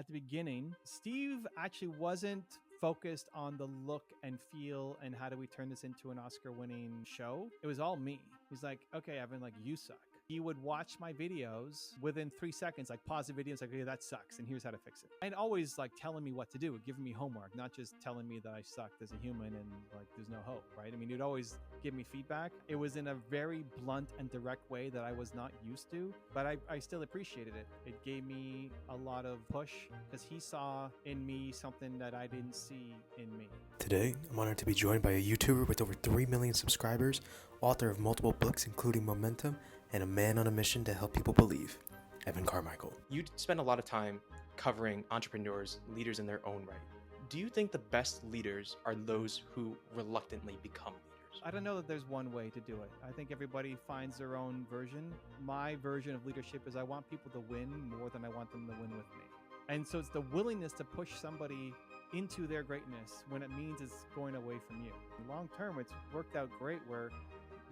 the beginning, Steve actually wasn't focused on the look and feel and how do we turn this into an Oscar-winning show. It was all me. He's like, okay, Evan, like, you suck. He would watch my videos within 3 seconds, like pause the video, it's like, okay, that sucks, and here's how to fix it. And always like telling me what to do, giving me homework, not just telling me that I sucked as a human and like there's no hope, right? I mean, he'd always give me feedback. It was in a very blunt and direct way that I was not used to, but I still appreciated it. It gave me a lot of push because he saw in me something that I didn't see in me. Today, I'm honored to be joined by a YouTuber with over 3 million subscribers, author of multiple books including Momentum, and a man on a mission to help people believe, Evan Carmichael. You spend a lot of time covering entrepreneurs, leaders in their own right. Do you think the best leaders are those who reluctantly become leaders? I don't know that there's one way to do it. I think everybody finds their own version. My version of leadership is I want people to win more than I want them to win with me. And so it's the willingness to push somebody into their greatness when it means it's going away from you. Long term, it's worked out great where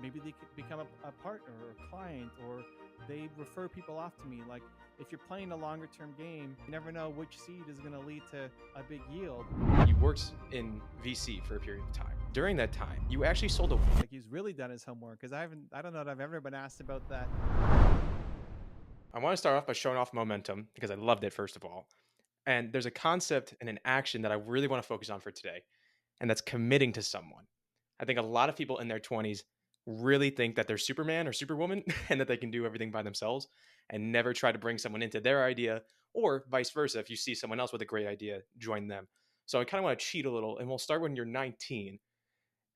maybe they could become a partner or a client, or they refer people off to me. Like if you're playing a longer term game, you never know which seed is going to lead to a big yield. You worked in VC for a period of time. During that time, you actually sold a... Like he's really done his homework because I don't know that I've ever been asked about that. I want to start off by showing off Momentum because I loved it, first of all. And there's a concept and an action that I really want to focus on for today, and that's committing to someone. I think a lot of people in their 20s really think that they're Superman or Superwoman and that they can do everything by themselves and never try to bring someone into their idea, or vice versa. If you see someone else with a great idea, join them. So I kind of want to cheat a little, and we'll start when you're 19.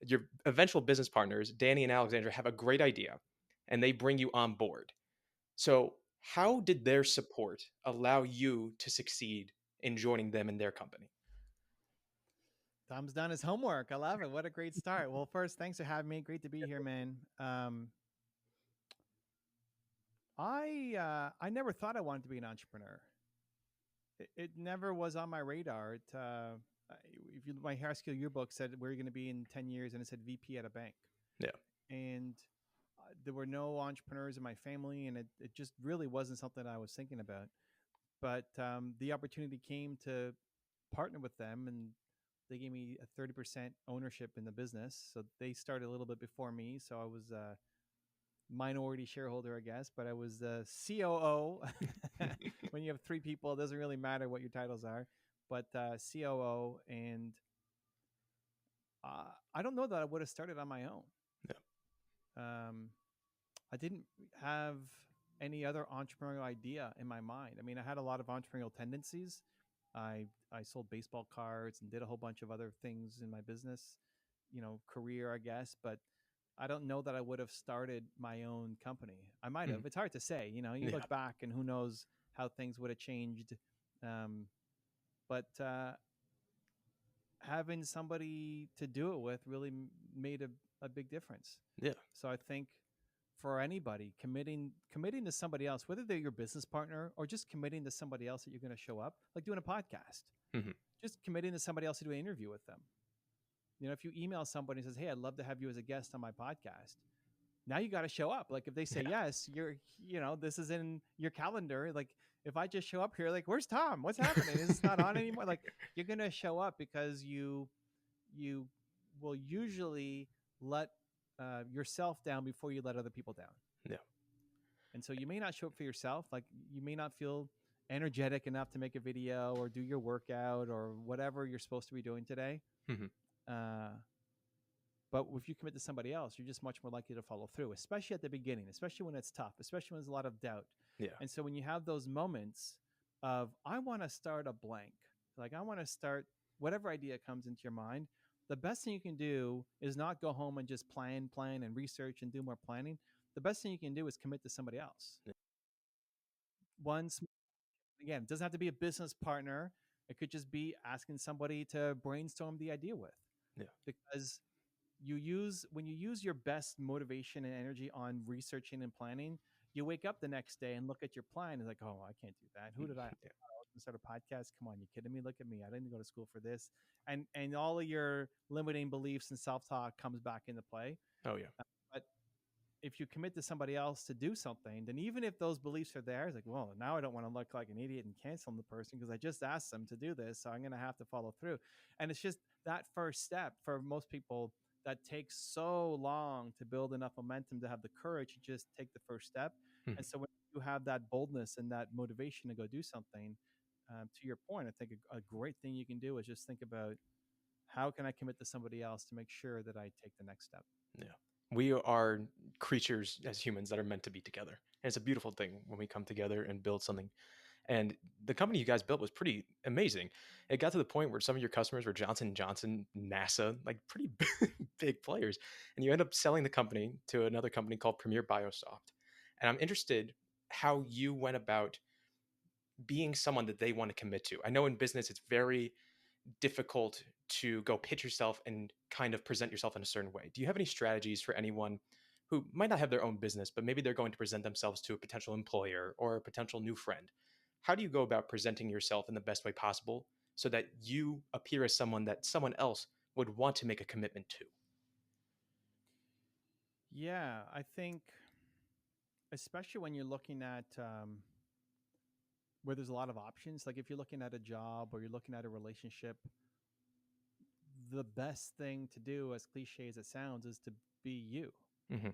Your eventual business partners, Danny and Alexandra, have a great idea and they bring you on board. So how did their support allow you to succeed in joining them in their company? Tom's done his homework. I love it. What a great start. Well, first, thanks for having me. Great to be here, man. I never thought I wanted to be an entrepreneur. It never was on my radar. If you my high school yearbook said where you're going to be in 10 years, and it said VP at a bank. Yeah. And there were no entrepreneurs in my family, and it just really wasn't something I was thinking about. But the opportunity came to partner with them, and they gave me a 30% ownership in the business. So they started a little bit before me. So I was a minority shareholder, I guess, but I was the COO. When you have 3 people, it doesn't really matter what your titles are, but COO. And I don't know that I would have started on my own. Yeah. I didn't have any other entrepreneurial idea in my mind. I mean, I had a lot of entrepreneurial tendencies. I sold baseball cards and did a whole bunch of other things in my business, career, I guess. But I don't know that I would have started my own company. I might have. It's hard to say. You look back and who knows how things would have changed. But having somebody to do it with really made a big difference. Yeah. So I think for anybody, committing to somebody else, whether they're your business partner or just committing to somebody else that you're going to show up, like doing a podcast, just committing to somebody else to do an interview with them. If you email somebody and says, hey, I'd love to have you as a guest on my podcast. Now you got to show up. Like if they say yes, this is in your calendar. Like if I just show up here, like, where's Tom? What's happening? Is this not on anymore? Like you're going to show up because you will usually let yourself down before you let other people down. Yeah. And so you may not show up for yourself. Like you may not feel energetic enough to make a video or do your workout or whatever you're supposed to be doing today. But if you commit to somebody else, you're just much more likely to follow through, especially at the beginning, especially when it's tough, especially when there's a lot of doubt. Yeah. And so when you have those moments of, I want to start a blank, like I want to start whatever idea comes into your mind, the best thing you can do is not go home and just plan and research and do more planning. The best thing you can do is commit to somebody else. Yeah. Again, it doesn't have to be a business partner. It could just be asking somebody to brainstorm the idea with. Yeah. Because when you use your best motivation and energy on researching and planning, you wake up the next day and look at your plan and it's like, oh, I can't do that. Who did I start a podcast? Come on, you kidding me? Look at me. I didn't go to school for this. And all of your limiting beliefs and self-talk comes back into play. Oh yeah. But if you commit to somebody else to do something, then even if those beliefs are there, it's like, well, now I don't want to look like an idiot and cancel the person because I just asked them to do this, so I'm going to have to follow through. And it's just that first step for most people that takes so long to build enough momentum to have the courage to just take the first step. Mhm. And so when you have that boldness and that motivation to go do something, to your point, I think a great thing you can do is just think about how can I commit to somebody else to make sure that I take the next step. Yeah. We are creatures as humans that are meant to be together. And it's a beautiful thing when we come together and build something. And the company you guys built was pretty amazing. It got to the point where some of your customers were Johnson & Johnson, NASA, like pretty big players. And you end up selling the company to another company called Premier Biosoft. And I'm interested how you went about being someone that they want to commit to. I know in business it's very difficult to go pitch yourself and kind of present yourself in a certain way. Do you have any strategies for anyone who might not have their own business, but maybe they're going to present themselves to a potential employer or a potential new friend? How do you go about presenting yourself in the best way possible so that you appear as someone that someone else would want to make a commitment to? Yeah, I think especially when you're looking at where there's a lot of options, like if you're looking at a job or you're looking at a relationship, the best thing to do, as cliche as it sounds, is to be you. Mm-hmm.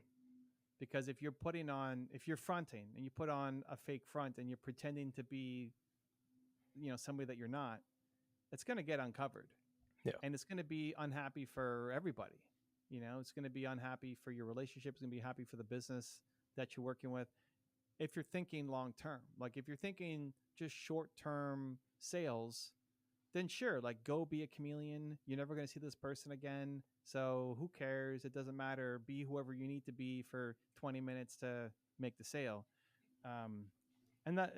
Because if you're fronting and you put on a fake front and you're pretending to be, somebody that you're not, it's going to get uncovered. Yeah. And it's going to be unhappy for everybody. It's going to be unhappy for your relationship. It's going to be happy for the business that you're working with. If you're thinking long term, like if you're thinking just short term sales, then sure, like go be a chameleon. You're never going to see this person again. So who cares? It doesn't matter. Be whoever you need to be for 20 minutes to make the sale. Um, and that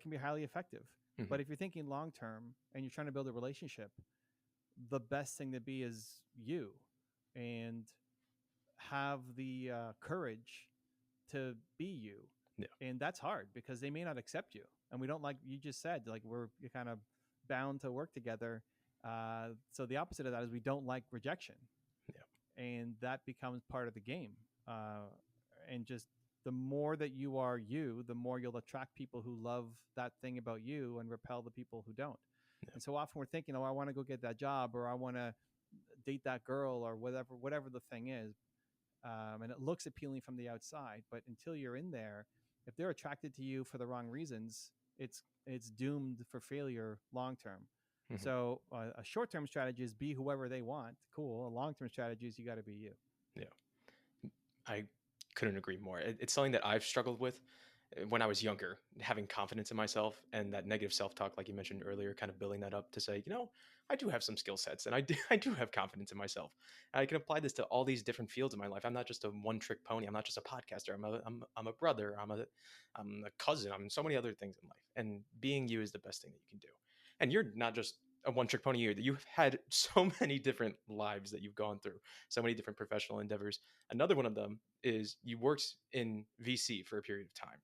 can be highly effective. Mm-hmm. But if you're thinking long term and you're trying to build a relationship, the best thing to be is you, and have the courage to be you. Yeah. And that's hard because they may not accept you. And we don't, like you just said, like you're kind of bound to work together. So the opposite of that is we don't like rejection. Yeah. And that becomes part of the game. And just the more that you are you, the more you'll attract people who love that thing about you and repel the people who don't. Yeah. And so often we're thinking, oh, I want to go get that job, or I want to date that girl, or whatever the thing is. And it looks appealing from the outside, but until you're in there, if they're attracted to you for the wrong reasons, it's doomed for failure long term. Mm-hmm. So a short term strategy is be whoever they want. Cool. A long term strategy is you got to be you. Yeah. I couldn't agree more. It's something that I've struggled with when I was younger, having confidence in myself, and that negative self-talk, like you mentioned earlier, kind of building that up to say, I do have some skill sets and I do have confidence in myself. And I can apply this to all these different fields in my life. I'm not just a one-trick pony. I'm not just a podcaster. I'm a brother. I'm a cousin. I'm so many other things in life. And being you is the best thing that you can do. And you're not just a one-trick pony here. You've had so many different lives that you've gone through, so many different professional endeavors. Another one of them is you worked in VC for a period of time.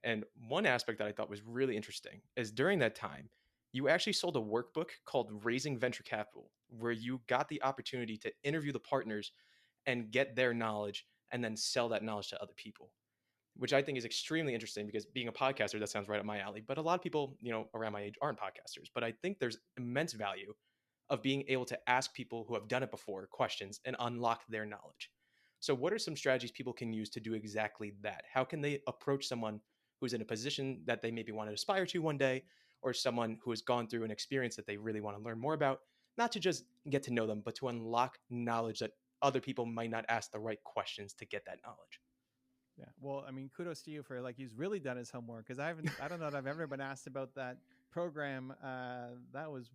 And one aspect that I thought was really interesting is during that time, you actually sold a workbook called Raising Venture Capital, where you got the opportunity to interview the partners and get their knowledge and then sell that knowledge to other people, which I think is extremely interesting because being a podcaster, that sounds right up my alley. But a lot of people, around my age aren't podcasters. But I think there's immense value of being able to ask people who have done it before questions and unlock their knowledge. So what are some strategies people can use to do exactly that? How can they approach someone who's in a position that they maybe want to aspire to one day, or someone who has gone through an experience that they really want to learn more about, not to just get to know them, but to unlock knowledge that other people might not ask the right questions to get that knowledge? Yeah. Well, I mean, kudos to you for he's really done his homework, because I don't know that I've ever been asked about that program. That was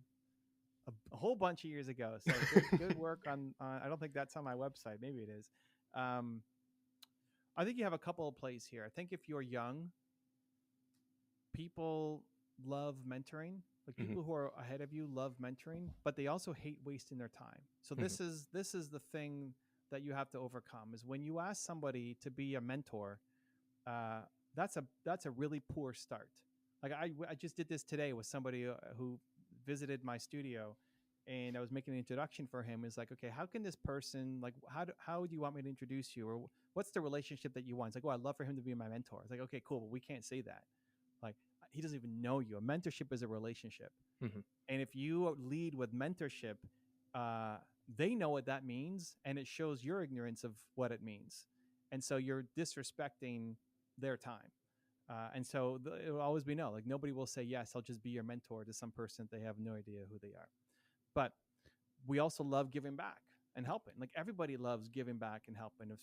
a whole bunch of years ago. So good work on, I don't think that's on my website. Maybe it is. I think you have a couple of plays here. I think if you're young, people love mentoring. Like people who are ahead of you love mentoring, but they also hate wasting their time. So this is the thing that you have to overcome, is when you ask somebody to be a mentor, that's a really poor start. Like I just did this today with somebody who visited my studio, and I was making an introduction for him. Is like, okay, how can this person, like, how do you want me to introduce you, or what's the relationship that you want? It's like, oh, I'd love for him to be my mentor. It's like, okay, cool, but we can't say that. Like, he doesn't even know you. A mentorship is a relationship, Mhm. and if you lead with mentorship, they know what that means, and it shows your ignorance of what it means, and so you're disrespecting their time. And so it will always be no. Like, nobody will say yes, I'll just be your mentor to some person that they have no idea who they are. But we also love giving back and helping. Like, everybody loves giving back and helping. If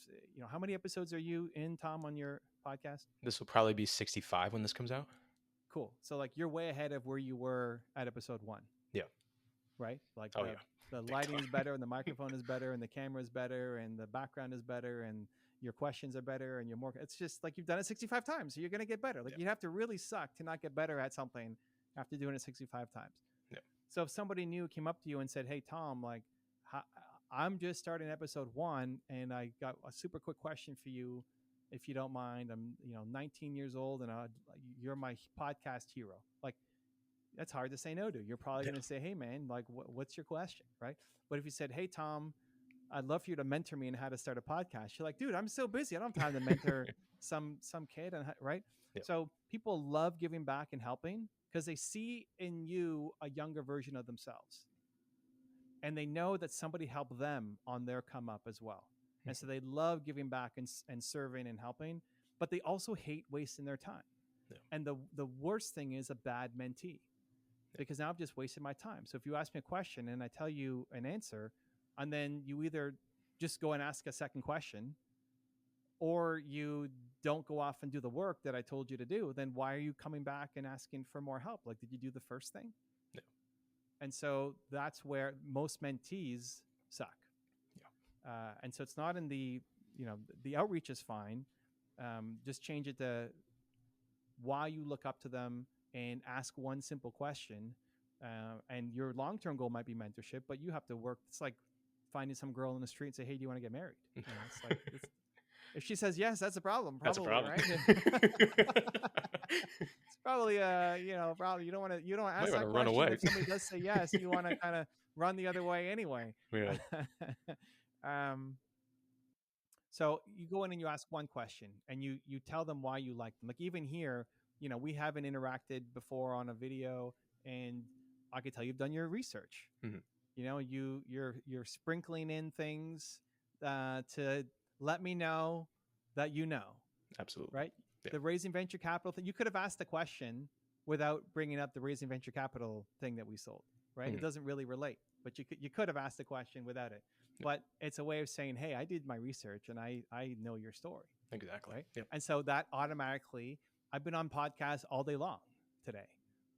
how many episodes are you in, Tom, on your podcast? This will probably be 65 when this comes out. Cool. So like, you're way ahead of where you were at episode 1. Yeah. Right? Like, Oh, the yeah. the Big lighting time. is better, and the microphone is better, and the camera is better, and the background is better, and your questions are better, and you're more. It's just like, you've done it 65 times, so you're gonna get better. Like, Yeah. you have to really suck to not get better at something after doing it 65 times. Yeah. So if somebody new came up to you and said, "Hey, Tom, like, how, I'm just starting episode 1, and I got a super quick question for you, if you don't mind. I'm 19 years old, and you're my podcast hero." Like, that's hard to say no to. You're probably Yeah. going to say, "Hey, man, like, what's your question?" Right? But if you said, "Hey, Tom, I'd love for you to mentor me in how to start a podcast," you're like, "Dude, I'm so busy. I don't have time to mentor some kid." Right? Yeah. So people love giving back and helping because they see in you a younger version of themselves, and they know that somebody helped them on their come up as well. And so they love giving back and serving and helping, but they also hate wasting their time. Yeah. And the worst thing is a bad mentee, because now I've just wasted my time. So if you ask me a question and I tell you an answer, and then you either just go and ask a second question, or you don't go off and do the work that I told you to do, then why are you coming back and asking for more help? Like, did you do the first thing? Yeah. And so that's where most mentees suck. Yeah. And so it's not in the outreach is fine. Just change it to why you look up to them and ask one simple question. And your long-term goal might be mentorship, but you have to work. It's like finding some girl in the street and say, "Hey, do you want to get married?" It's like, if she says yes, that's a problem. That's a Probably, problem. right? It's probably probably you don't want to Might ask wanna that run question. away. If somebody does say yes, you want to kind of run the other way anyway. Yeah. So you go in and you ask one question, and you tell them why you like them. Like, even here, we haven't interacted before on a video, and I could tell you've done your research. Mhm. You're sprinkling in things to let me know that Absolutely. right? Yeah. The raising venture capital thing, you could have asked the question without bringing up the raising venture capital thing that we sold, right? Mhm. It doesn't really relate, but you could have asked the question without it. Yeah. But it's a way of saying, "Hey, I did my research, and I know your story." Exactly. Right? Yep. And so that automatically, I've been on podcasts all day long today.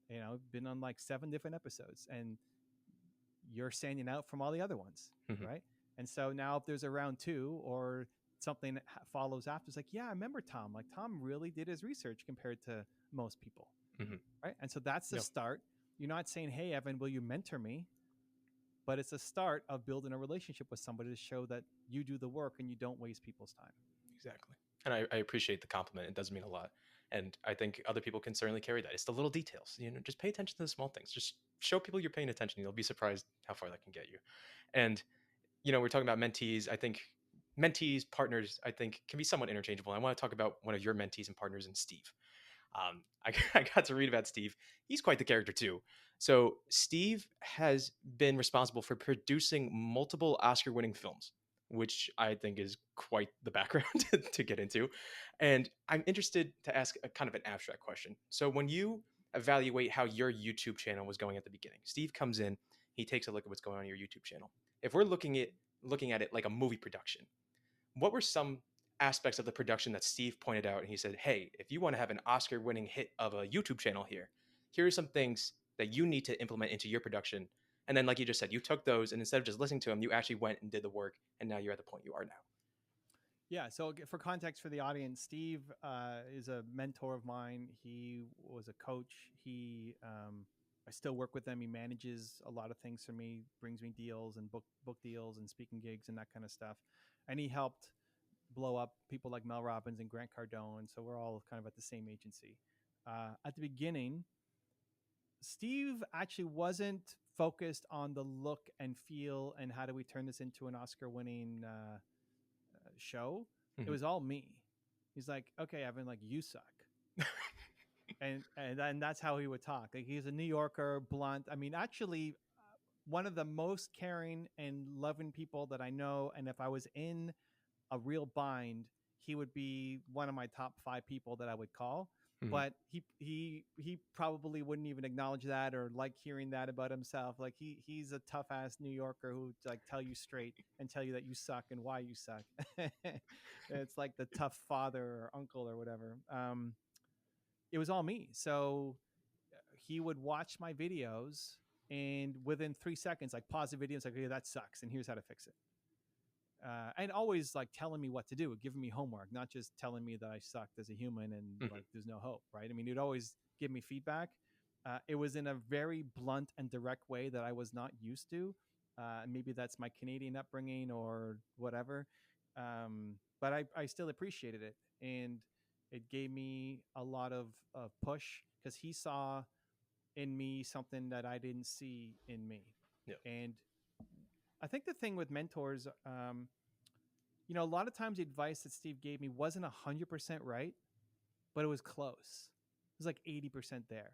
Been on like 7 different episodes, and you're standing out from all the other ones, Mhm. right? And so now, if there's a round 2 or something that follows after, it's like, yeah, I remember Tom. Like, Tom really did his research compared to most people, Mhm. right? And so that's the Yep. start. You're not saying, "Hey, Evan, will you mentor me?" But it's a start of building a relationship with somebody to show that you do the work and you don't waste people's time. Exactly. And I appreciate the compliment. It does mean a lot. And I think other people can certainly carry that. It's the little details. Just pay attention to the small things. Just show people you're paying attention. You'll be surprised how far that can get you. And we're talking about mentees. I think mentees, partners, I think can be somewhat interchangeable. I want to talk about one of your mentees and partners in Steve. I got to read about Steve. He's quite the character too. So Steve has been responsible for producing multiple Oscar-winning films, which I think is quite the background to get into. And I'm interested to ask a kind of an abstract question. So when you evaluate how your YouTube channel was going at the beginning, Steve comes in, he takes a look at what's going on in your YouTube channel. If we're looking at it like a movie production, what were some aspects of the production that Steve pointed out? And he said, "Hey, if you want to have an Oscar-winning hit of a YouTube channel here are some things that you need to implement into your production." And then, like you just said, you took those, and instead of just listening to them, you actually went and did the work, and now you're at the point you are now. Yeah. So for context for the audience, Steve is a mentor of mine. He was a coach. I still work with him. He manages a lot of things for me, brings me deals and book deals and speaking gigs and that kind of stuff. And he helped blow up people like Mel Robbins and Grant Cardone. So we're all kind of at the same agency. At the beginning, Steve actually wasn't focused on the look and feel and how do we turn this into an Oscar-winning show, it was all me. He's like, okay, Evan, like you suck. and that's how he would talk. Like he's a New Yorker, blunt. I mean, actually, one of the most caring and loving people that I know. And if I was in a real bind, he would be one of my top 5 people that I would call. But he probably wouldn't even acknowledge that or like hearing that about himself. Like he's a tough ass New Yorker who like tell you straight and tell you that you suck and why you suck. It's like the tough father or uncle or whatever. It was all me. So he would watch my videos and within 3 seconds, like pause the video and say, okay, that sucks. And here's how to fix it. And always like telling me what to do, giving me homework, not just telling me that I sucked as a human and like there's no hope, right? I mean, he'd always give me feedback. It was in a very blunt and direct way that I was not used to. Maybe that's my Canadian upbringing or whatever. But I still appreciated it. And it gave me a lot of push because he saw in me something that I didn't see in me. Yeah. And I think the thing with mentors, a lot of times the advice that Steve gave me wasn't 100% right, but it was close. It was like 80% there.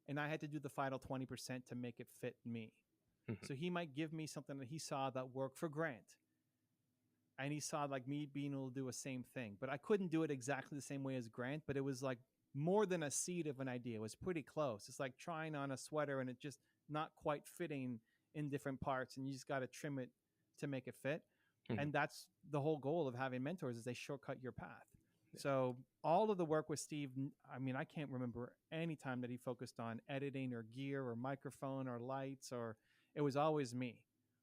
And I had to do the final 20% to make it fit me. So he might give me something that he saw that worked for Grant. And he saw like me being able to do the same thing. But I couldn't do it exactly the same way as Grant, but it was like more than a seed of an idea. It was pretty close. It's like trying on a sweater and it just not quite fitting in different parts, and you just got to trim it to make it fit. And that's the whole goal of having mentors is they shortcut your path. Yeah. So all of the work with Steve, I mean, I can't remember any time that he focused on editing or gear or microphone or lights, or it was always me.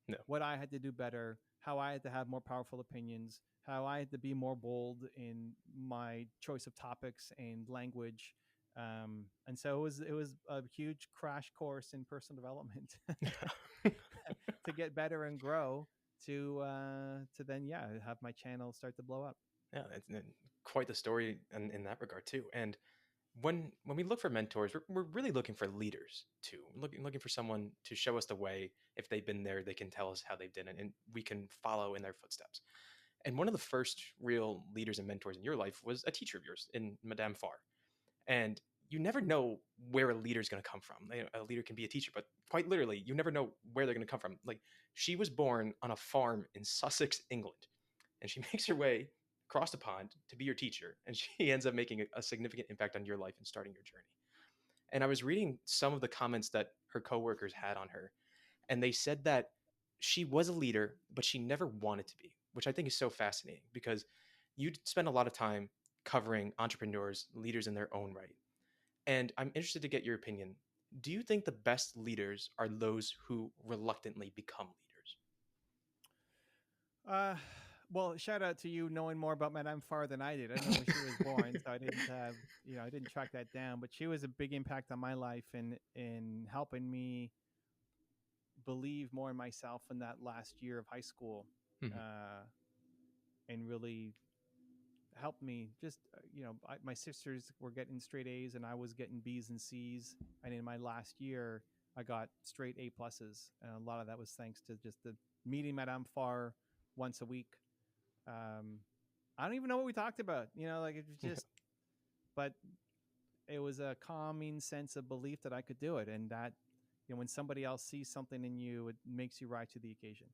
No. What I had to do better, how I had to have more powerful opinions, how I had to be more bold in my choice of topics and language. And so it was a huge crash course in personal development to get better and grow to then have my channel start to blow up. Yeah, it's quite the story in that regard too. And when we look for mentors, we're really looking for leaders too. Looking for someone to show us the way. If they've been there, they can tell us how they've done it, and we can follow in their footsteps. And one of the first real leaders and mentors in your life was a teacher of yours in Madame Farr. And you never know where a leader is going to come from. A leader can be a teacher, but quite literally, you never know where they're going to come from. Like she was born on a farm in Sussex, England, and she makes her way across the pond to be your teacher. And she ends up making a significant impact on your life and starting your journey. And I was reading some of the comments that her coworkers had on her, and they said that she was a leader, but she never wanted to be, which I think is so fascinating because you spend a lot of time covering entrepreneurs, leaders in their own right. And I'm interested to get your opinion. Do you think the best leaders are those who reluctantly become leaders? Well, shout out to you knowing more about Madame Farr than I did. I don't know when she was born, so I didn't have, I didn't track that down. But she was a big impact on my life in helping me believe more in myself in that last year of high school, and really helped me. Just my sisters were getting straight A's and I was getting B's and C's, and in my last year I got straight A pluses, and a lot of that was thanks to just the meeting Madame Farr once a week. I don't even know what we talked about, like it was just but it was a calming sense of belief that I could do it, and that when somebody else sees something in you, it makes you rise to the occasion.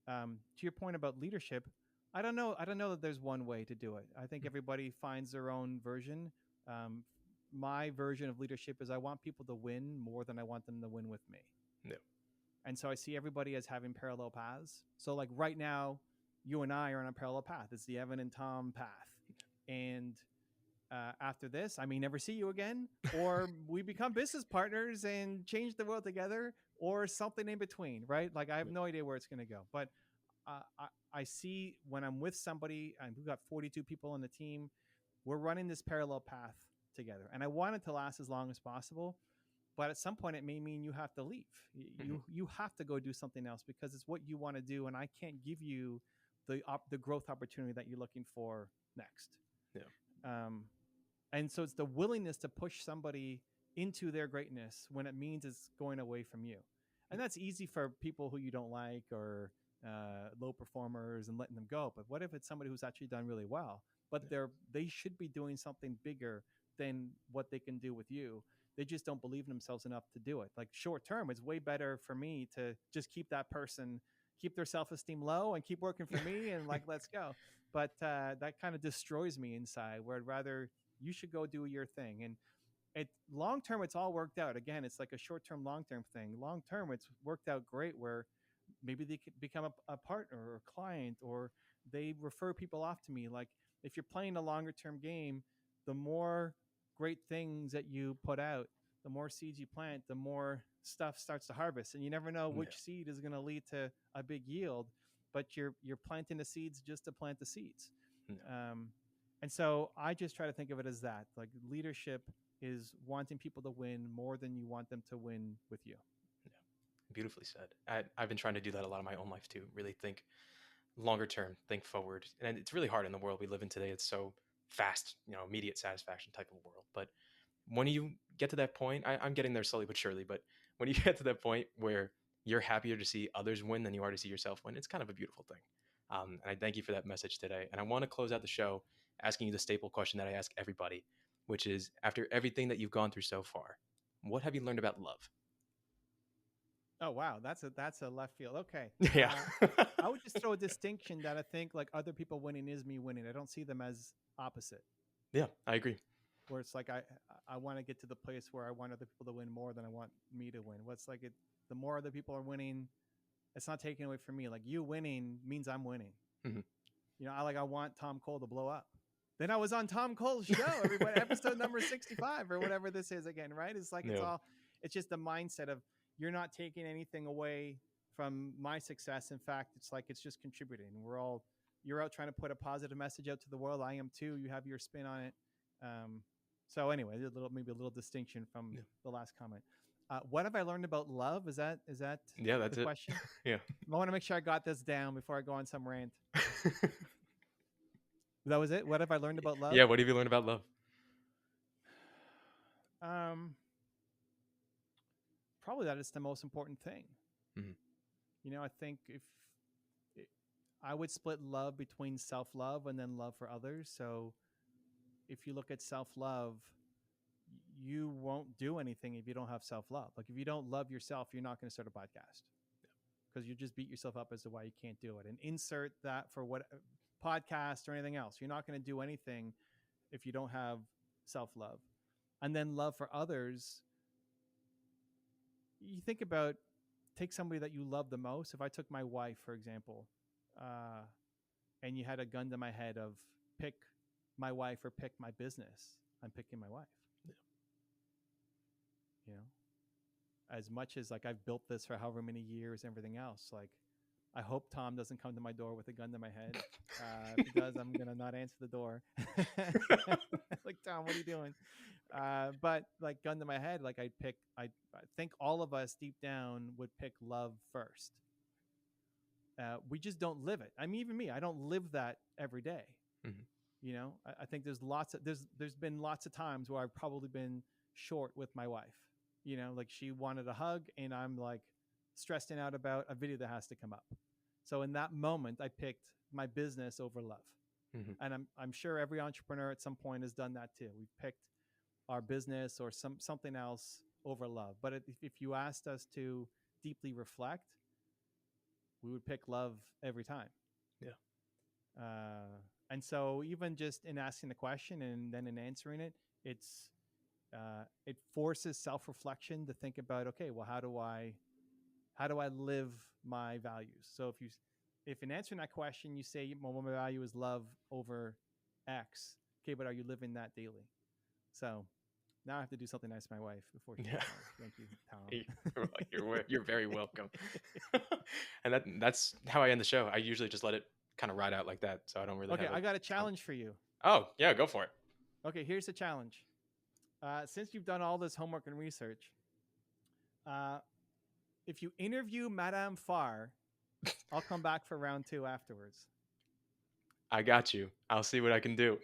To your point about leadership, I don't know that there's one way to do it. I think everybody finds their own version. My version of leadership is I want people to win more than I want them to win with me. No. And so I see everybody as having parallel paths. So like right now, you and I are on a parallel path. It's the Evan and Tom path. And after this, I may never see you again, or we become business partners and change the world together, or something in between, right? Like I have no idea where it's going to go. But I see when I'm with somebody, and we've got 42 people on the team, we're running this parallel path together. And I want it to last as long as possible. But at some point, it may mean you have to leave. You have to go do something else because it's what you want to do. And I can't give you the growth opportunity that you're looking for next. Yeah. And so it's the willingness to push somebody into their greatness when it means it's going away from you. And that's easy for people who you don't like or low performers and letting them go. But what if it's somebody who's actually done really well, but they should be doing something bigger than what they can do with you. They just don't believe in themselves enough to do it. Like short term, it's way better for me to just keep that person, keep their self-esteem low and keep working for me and like, let's go. But that kind of destroys me inside where I'd rather you should go do your thing. And it long term, it's all worked out. Again, it's like a short term, long term thing. Long term, it's worked out great where maybe they could become a partner or a client or they refer people off to me. Like if you're playing a longer term game, the more great things that you put out, the more seeds you plant, the more stuff starts to harvest. And you never know which seed is going to lead to a big yield, but you're planting the seeds just to plant the seeds. And so I just try to think of it as that. Like leadership is wanting people to win more than you want them to win with you. Yeah. Beautifully said. I've been trying to do that a lot in my own life too. Really think longer term, think forward. And it's really hard in the world we live in today. It's so fast, immediate satisfaction type of world. But when you get to that point, I'm getting there slowly but surely, but when you get to that point where you're happier to see others win than you are to see yourself win, it's kind of a beautiful thing. And I thank you for that message today. And I want to close out the show asking you the staple question that I ask everybody, which is, after everything that you've gone through so far, what have you learned about love? Oh, wow. That's a left field. Okay. Yeah. I would just throw a distinction that I think like other people winning is me winning. I don't see them as opposite. Yeah, I agree. Where it's like, I want to get to the place where I want other people to win more than I want me to win. What's like the more other people are winning, it's not taken away from me. Like you winning means I'm winning. Mm-hmm. I want Tom Cole to blow up. Then I was on Tom Cole's show, everybody, episode number 65 or whatever this is again, right? It's like, it's just the mindset of you're not taking anything away from my success. In fact, it's like, it's just contributing. You're out trying to put a positive message out to the world. I am too. You have your spin on it. So anyway, maybe a little distinction from the last comment. What have I learned about love? Is that that's the question? Yeah. I want to make sure I got this down before I go on some rant. That was it. What have I learned about love? Yeah. What have you learned about love? Probably that it's the most important thing. Mm-hmm. I think I would split love between self-love and then love for others. So if you look at self-love, you won't do anything if you don't have self-love. Like if you don't love yourself, you're not going to start a podcast because you just beat yourself up as to why you can't do it. And insert that for what podcast or anything else. You're not going to do anything if you don't have self-love. And then love for others. You think about, take somebody that you love the most. If I took my wife, for example, and you had a gun to my head of pick my wife or pick my business, I'm picking my wife. As much as like I've built this for however many years, everything else, like I hope Tom doesn't come to my door with a gun to my head. If he does, I'm going to not answer the door. Like, Tom, what are you doing? But like gun to my head, like I think all of us deep down would pick love first. We just don't live it. I mean, even me, I don't live that every day. Mm-hmm. I think there's been lots of times where I've probably been short with my wife. Like she wanted a hug and I'm like stressed out about a video that has to come up. So in that moment, I picked my business over love. Mm-hmm. And I'm sure every entrepreneur at some point has done that too. We've picked our business or something else over love. But if you asked us to deeply reflect, we would pick love every time. Yeah. And so even just in asking the question and then in answering it, it forces self-reflection to think about, okay, well, how do I live my values? So if in answering that question, you say, well, my value is love over X. Okay, but are you living that daily? So now I have to do something nice to my wife before she goes. Thank you, Tom. You're very welcome. And that's how I end the show. I usually just let it kind of ride out like that. So I don't really Okay, I got a challenge for you. Oh, yeah, go for it. Okay, here's the challenge. Since you've done all this homework and research, if you interview Madame Farr, I'll come back for round 2 afterwards. I got you. I'll see what I can do.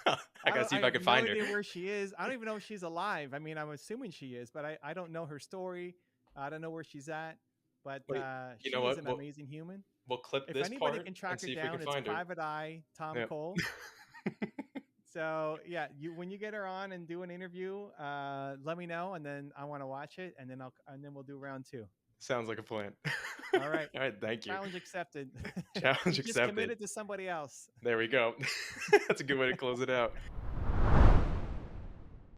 I gotta see if I can find her. I have no idea where she is. I don't even know if she's alive. I mean, I'm assuming she is, but I don't know her story. I don't know where she's at. but Wait, you she know is what? an amazing human. We'll clip If this anybody part can and track her see if we can down, it's find her. Private Eye Tom Yep. Cole. So yeah, when you get her on and do an interview, let me know, and then I want to watch it, and then we'll do round 2. Sounds like a plan. All right. All right, thank you. Challenge accepted. Challenge You just accepted. committed to somebody else. There we go. That's a good way to close it out.